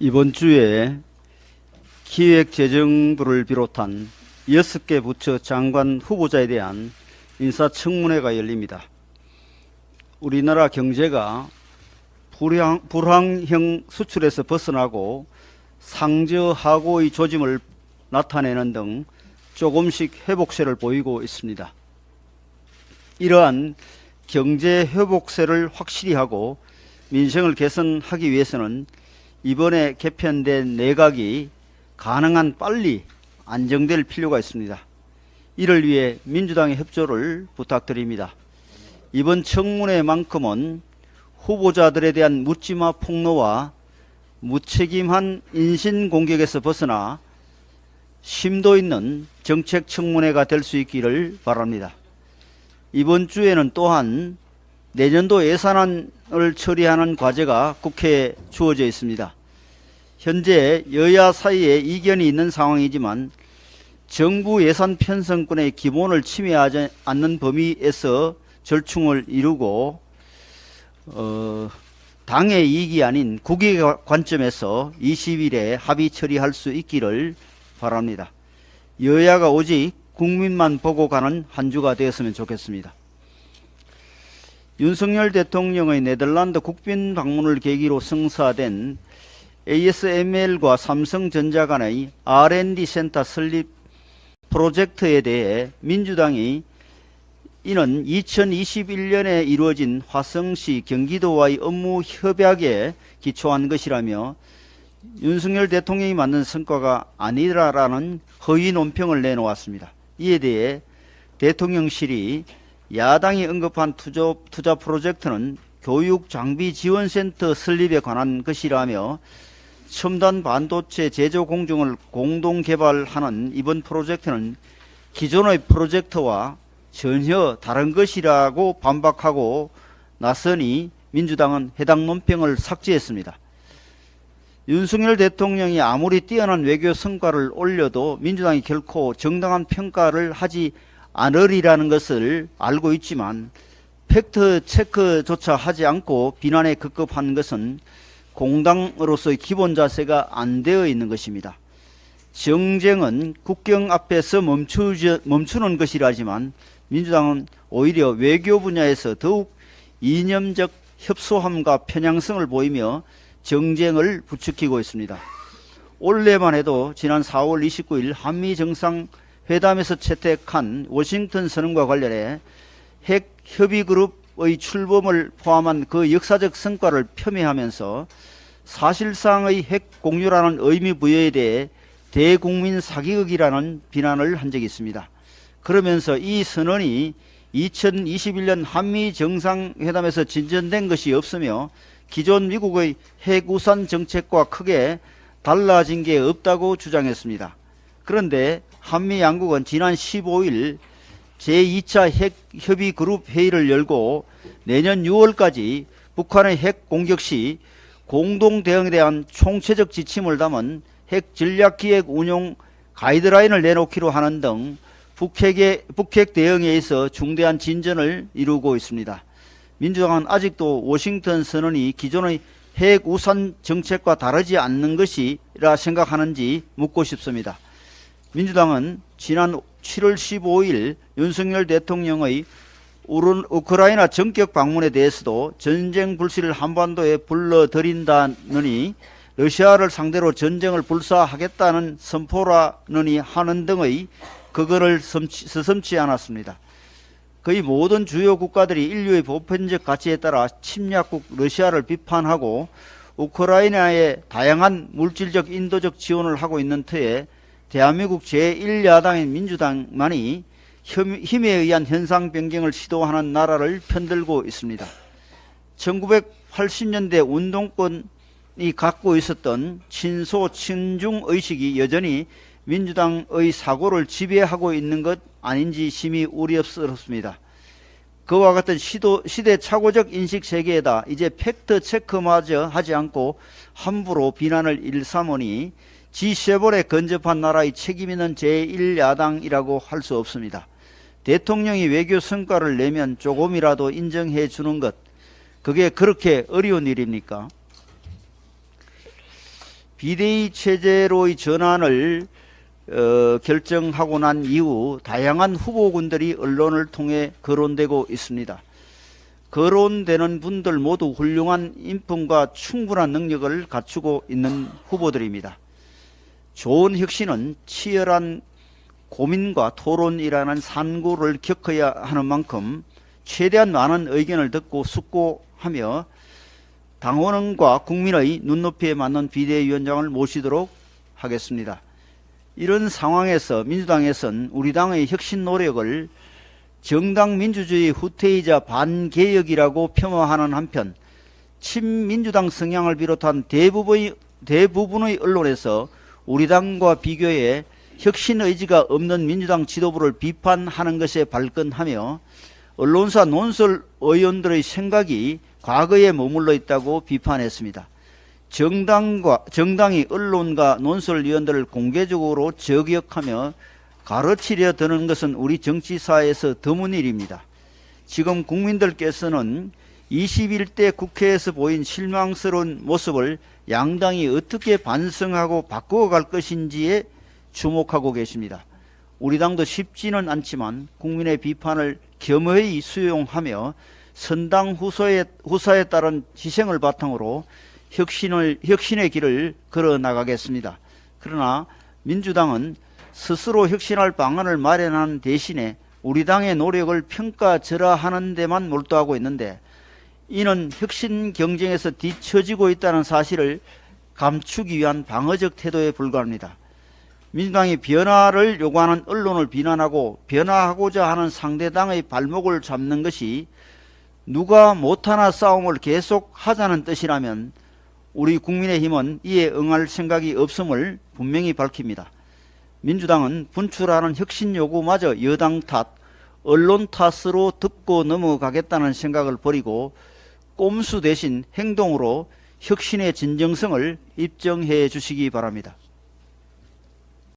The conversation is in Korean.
이번 주에 기획재정부를 비롯한 6개 부처 장관 후보자에 대한 인사청문회가 열립니다. 우리나라 경제가 불황형 수출에서 벗어나고 상저하고의 조짐을 나타내는 등 조금씩 회복세를 보이고 있습니다. 이러한 경제 회복세를 확실히 하고 민생을 개선하기 위해서는 이번에 개편된 내각이 가능한 빨리 안정될 필요가 있습니다. 이를 위해 민주당의 협조를 부탁드립니다. 이번 청문회만큼은 후보자들에 대한 묻지마 폭로와 무책임한 인신공격에서 벗어나 심도 있는 정책 청문회가 될 수 있기를 바랍니다. 이번 주에는 또한 내년도 예산안을 처리하는 과제가 국회에 주어져 있습니다. 현재 여야 사이에 이견이 있는 상황이지만 정부 예산 편성권의 기본을 침해하지 않는 범위에서 절충을 이루고 당의 이익이 아닌 국익의 관점에서 20일에 합의 처리할 수 있기를 바랍니다. 여야가 오직 국민만 보고 가는 한 주가 되었으면 좋겠습니다. 윤석열 대통령의 네덜란드 국빈 방문을 계기로 성사된 ASML과 삼성전자 간의 R&D 센터 설립 프로젝트에 대해 민주당이 이는 2021년에 이루어진 화성시 경기도와의 업무 협약에 기초한 것이라며 윤석열 대통령이 만든 성과가 아니라라는 허위 논평을 내놓았습니다. 이에 대해 대통령실이 야당이 언급한 투자 프로젝트는 교육장비지원센터 설립에 관한 것이라며 첨단 반도체 제조 공정을 공동 개발하는 이번 프로젝트는 기존의 프로젝트와 전혀 다른 것이라고 반박하고 나서니 민주당은 해당 논평을 삭제했습니다. 윤석열 대통령이 아무리 뛰어난 외교 성과를 올려도 민주당이 결코 정당한 평가를 하지 않으리라는 것을 알고 있지만 팩트 체크조차 하지 않고 비난에 급급한 것은 공당으로서의 기본 자세가 안 되어 있는 것입니다. 정쟁은 국경 앞에서 멈추는 것이라지만 민주당은 오히려 외교 분야에서 더욱 이념적 협소함과 편향성을 보이며 정쟁을 부추기고 있습니다. 올해만 해도 지난 4월 29일 한미 정상회담에서 채택한 워싱턴 선언과 관련해 핵 협의그룹의 출범을 포함한 그 역사적 성과를 폄훼하면서 사실상의 핵 공유라는 의미 부여에 대해 대국민 사기극이라는 비난을 한 적이 있습니다. 그러면서 이 선언이 2021년 한미 정상회담에서 진전된 것이 없으며 기존 미국의 핵우산 정책과 크게 달라진 게 없다고 주장했습니다. 그런데 한미 양국은 지난 15일 제2차 핵협의그룹 회의를 열고 내년 6월까지 북한의 핵 공격 시 공동대응에 대한 총체적 지침을 담은 핵전략기획 운용 가이드라인을 내놓기로 하는 등 북핵 대응에 있어 중대한 진전을 이루고 있습니다. 민주당은 아직도 워싱턴 선언이 기존의 핵우산 정책과 다르지 않는 것이라 생각하는지 묻고 싶습니다. 민주당은 지난 7월 15일 윤석열 대통령의 우크라이나 전격 방문에 대해서도 전쟁 불씨를 한반도에 불러들인다느니 러시아를 상대로 전쟁을 불사하겠다는 선포라느니 하는 등의 그거를 서슴지 않았습니다. 거의 모든 주요 국가들이 인류의 보편적 가치에 따라 침략국 러시아를 비판하고 우크라이나에 다양한 물질적 인도적 지원을 하고 있는 터에 대한민국 제1야당인 민주당만이 힘에 의한 현상 변경을 시도하는 나라를 편들고 있습니다. 1980년대 운동권이 갖고 있었던 친소 친중 의식이 여전히 민주당의 사고를 지배하고 있는 것 아닌지 심히 우려스럽습니다. 그와 같은 시대착오적 인식 세계에다 이제 팩트 체크마저 하지 않고 함부로 비난을 일삼으니 G7에 근접한 나라의 책임 있는 제1야당이라고 할 수 없습니다. 대통령이 외교 성과를 내면 조금이라도 인정해 주는 것, 그게 그렇게 어려운 일입니까? 비대위 체제로의 전환을 결정하고 난 이후 다양한 후보군들이 언론을 통해 거론되고 있습니다. 거론되는 분들 모두 훌륭한 인품과 충분한 능력을 갖추고 있는 후보들입니다. 좋은 혁신은 치열한 고민과 토론이라는 산고를 겪어야 하는 만큼 최대한 많은 의견을 듣고 숙고하며 당원과 국민의 눈높이에 맞는 비대위원장을 모시도록 하겠습니다. 이런 상황에서 민주당에서는 우리 당의 혁신 노력을 정당 민주주의 후퇴이자 반개혁이라고 폄하하는 한편 친민주당 성향을 비롯한 대부분의 언론에서 우리 당과 비교해 혁신 의지가 없는 민주당 지도부를 비판하는 것에 발끈하며 언론사 논설 의원들의 생각이 과거에 머물러 있다고 비판했습니다. 정당이 언론과 논설위원들을 공개적으로 저격하며 가르치려 드는 것은 우리 정치사에서 드문 일입니다. 지금 국민들께서는 21대 국회에서 보인 실망스러운 모습을 양당이 어떻게 반성하고 바꿔갈 것인지에 주목하고 계십니다. 우리 당도 쉽지는 않지만 국민의 비판을 겸허히 수용하며 선당 후사에 따른 희생을 바탕으로 혁신의 길을 걸어 나가겠습니다. 그러나 민주당은 스스로 혁신할 방안을 마련하는 대신에 우리 당의 노력을 평가절하하는 데만 몰두하고 있는데 이는 혁신 경쟁에서 뒤처지고 있다는 사실을 감추기 위한 방어적 태도에 불과합니다. 민주당이 변화를 요구하는 언론을 비난하고 변화하고자 하는 상대당의 발목을 잡는 것이 누가 못하나 싸움을 계속 하자는 뜻이라면 우리 국민의힘은 이에 응할 생각이 없음을 분명히 밝힙니다. 민주당은 분출하는 혁신 요구마저 여당 탓, 언론 탓으로 듣고 넘어가겠다는 생각을 버리고 꼼수 대신 행동으로 혁신의 진정성을 입증해 주시기 바랍니다.